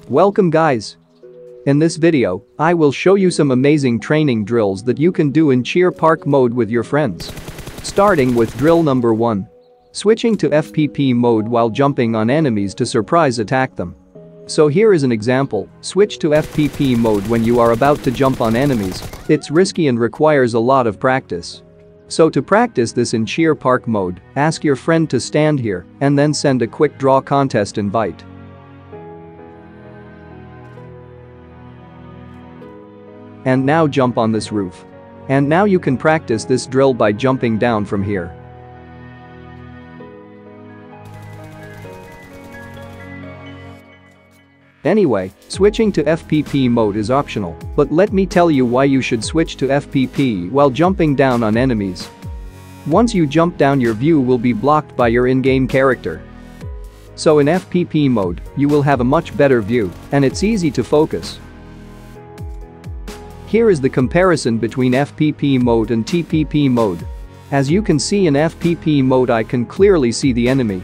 Welcome guys. In this video, I will show you some amazing training drills that you can do in cheer park mode with your friends. Starting with drill number 1. Switching to FPP mode while jumping on enemies to surprise attack them. So here is an example, switch to FPP mode when you are about to jump on enemies. It's risky and requires a lot of practice. So to practice this in cheer park mode, ask your friend to stand here and then send a quick draw contest invite. And now jump on this roof. And now you can practice this drill by jumping down from here. Anyway, switching to FPP mode is optional, but let me tell you why you should switch to FPP while jumping down on enemies. Once you jump down, your view will be blocked by your in-game character. So in FPP mode, you will have a much better view, and it's easy to focus. Here is the comparison between FPP mode and TPP mode. As you can see, in FPP mode I can clearly see the enemy.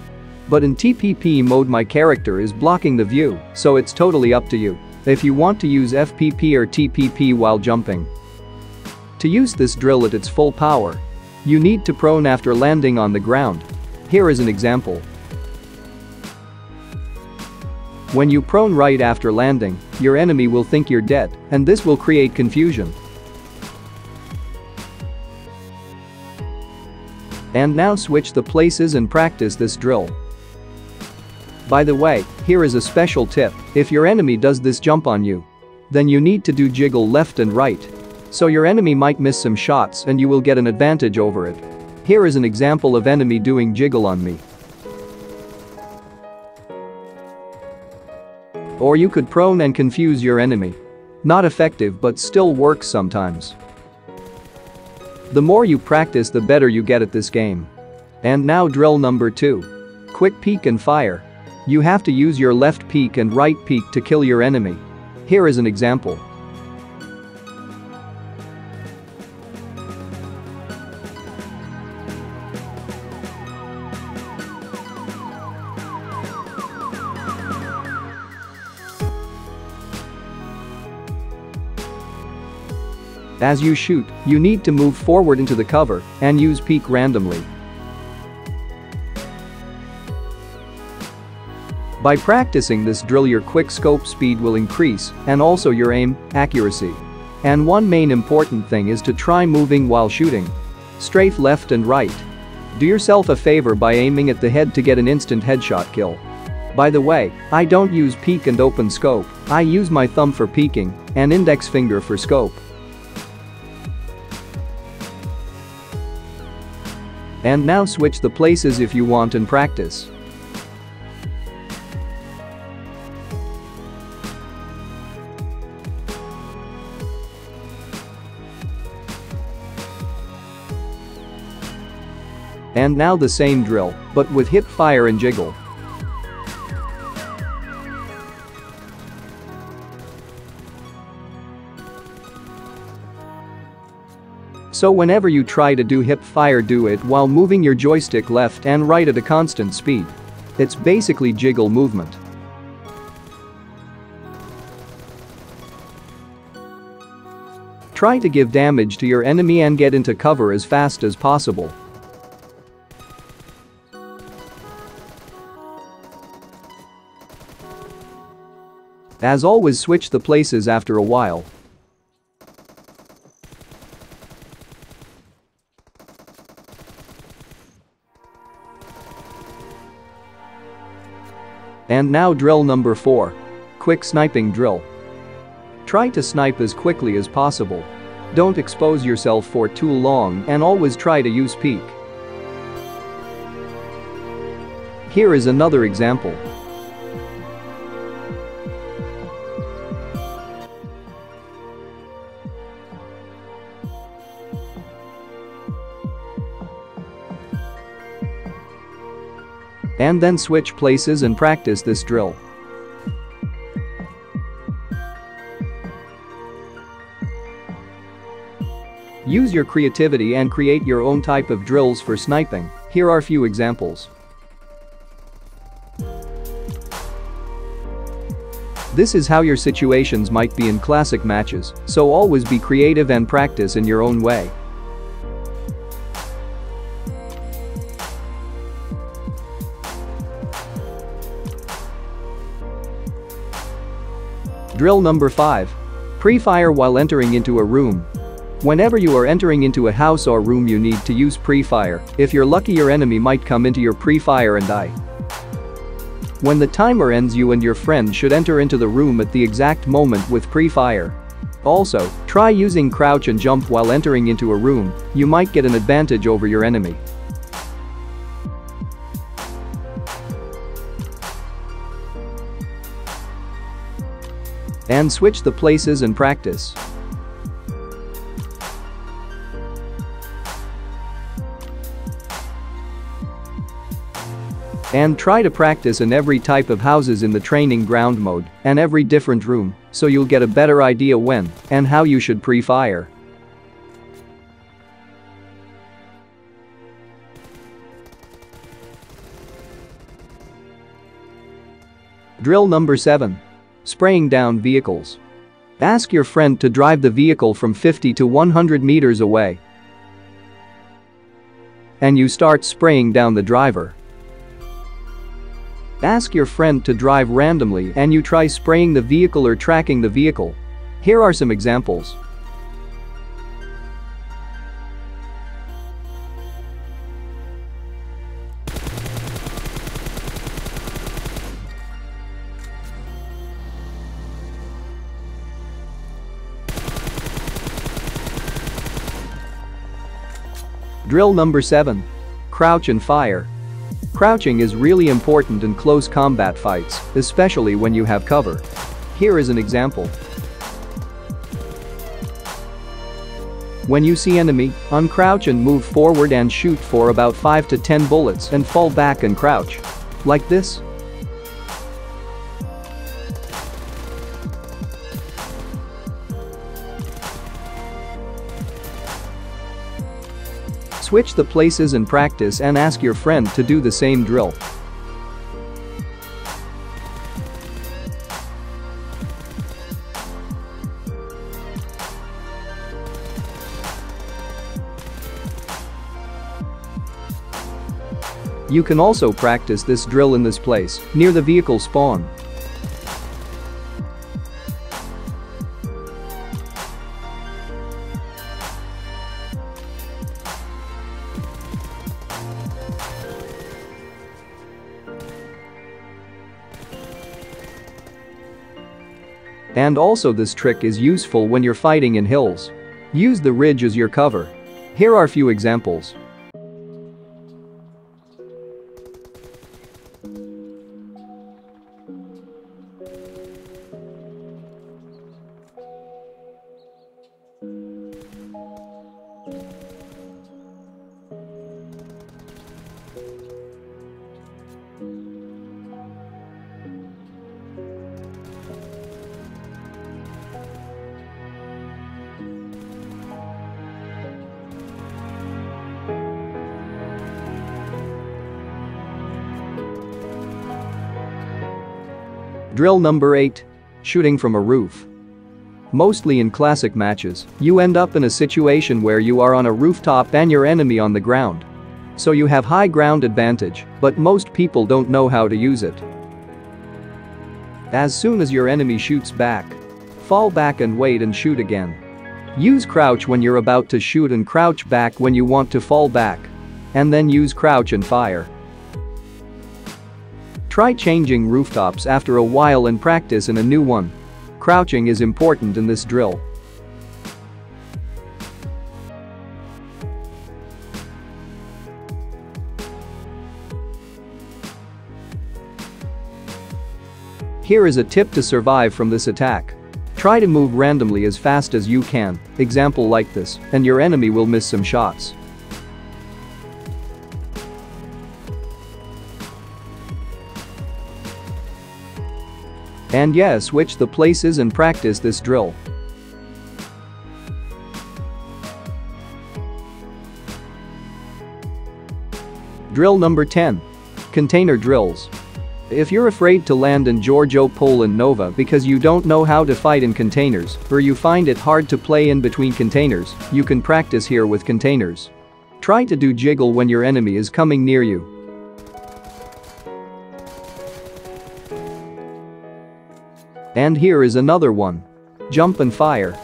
But in TPP mode my character is blocking the view, so it's totally up to you if you want to use FPP or TPP while jumping. To use this drill at its full power, you need to prone after landing on the ground. Here is an example. When you prone right after landing, your enemy will think you're dead, and this will create confusion. And now switch the places and practice this drill. By the way, here is a special tip: if your enemy does this jump on you, then you need to do jiggle left and right. So your enemy might miss some shots and you will get an advantage over it. Here is an example of enemy doing jiggle on me. Or you could prone and confuse your enemy. Not effective, but still works sometimes. The more you practice, the better you get at this game. And now drill number 2. Quick peek and fire. You have to use your left peek and right peek to kill your enemy. Here is an example. As you shoot, you need to move forward into the cover and use peek randomly. By practicing this drill, your quick scope speed will increase and also your aim accuracy. And one main important thing is to try moving while shooting. Strafe left and right. Do yourself a favor by aiming at the head to get an instant headshot kill. By the way, I don't use peek and open scope. I use my thumb for peeking and index finger for scope. And now switch the places if you want and practice. And now the same drill, but with hip fire and jiggle. So whenever you try to do hip fire, do it while moving your joystick left and right at a constant speed. It's basically jiggle movement. Try to give damage to your enemy and get into cover as fast as possible. As always, switch the places after a while. And now drill number 4. Quick sniping drill. Try to snipe as quickly as possible. Don't expose yourself for too long and always try to use peek. Here is another example. And then switch places and practice this drill. Use your creativity and create your own type of drills for sniping. Here are few examples. This is how your situations might be in classic matches, so always be creative and practice in your own way. Drill number 5. Pre-fire while entering into a room. Whenever you are entering into a house or room, you need to use pre-fire. If you're lucky, your enemy might come into your pre-fire and die. When the timer ends, you and your friend should enter into the room at the exact moment with pre-fire. Also, try using crouch and jump while entering into a room. You might get an advantage over your enemy. And switch the places and practice. And try to practice in every type of houses in the training ground mode and every different room, so you'll get a better idea when and how you should pre-fire. Drill number 7. Spraying down vehicles. Ask your friend to drive the vehicle from 50 to 100 meters away. And you start spraying down the driver. Ask your friend to drive randomly and you try spraying the vehicle or tracking the vehicle. Here are some examples. Drill number 7. Crouch and fire. Crouching is really important in close combat fights, especially when you have cover. Here is an example. When you see enemy, uncrouch and move forward and shoot for about 5 to 10 bullets and fall back and crouch. Like this. Switch the places and practice and ask your friend to do the same drill. You can also practice this drill in this place, near the vehicle spawn. And also, this trick is useful when you're fighting in hills. Use the ridge as your cover. Here are a few examples. Drill number 8. Shooting from a roof. Mostly in classic matches, you end up in a situation where you are on a rooftop and your enemy on the ground. So you have high ground advantage, but most people don't know how to use it. As soon as your enemy shoots back, fall back and wait and shoot again. Use crouch when you're about to shoot and crouch back when you want to fall back. And then use crouch and fire. Try changing rooftops after a while and practice in a new one. Crouching is important in this drill. Here is a tip to survive from this attack. Try to move randomly as fast as you can, example like this, and your enemy will miss some shots. And yeah, switch the places and practice this drill. Drill number 10. Container drills. If you're afraid to land in Giorgio Poland Nova because you don't know how to fight in containers, or you find it hard to play in between containers, you can practice here with containers. Try to do jiggle when your enemy is coming near you. And here is another one. Jump and fire.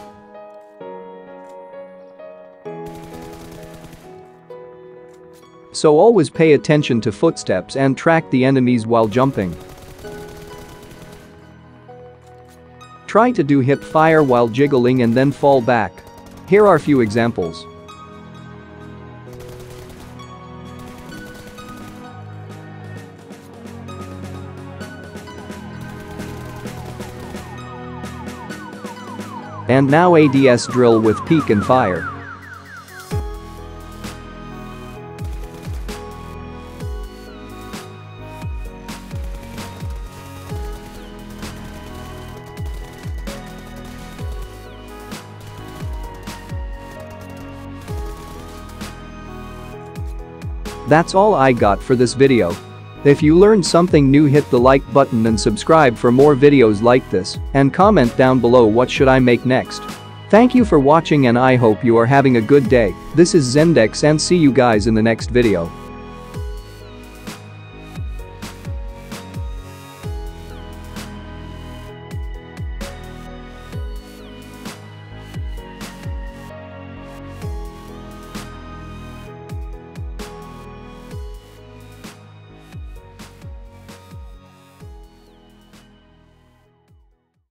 So always pay attention to footsteps and track the enemies while jumping. Try to do hip fire while jiggling and then fall back. Here are few examples. And now ADS drill with peek and fire. That's all I got for this video. If you learned something new, hit the like button and subscribe for more videos like this, and comment down below what should I make next. Thank you for watching and I hope you are having a good day. This is Zendex and see you guys in the next video.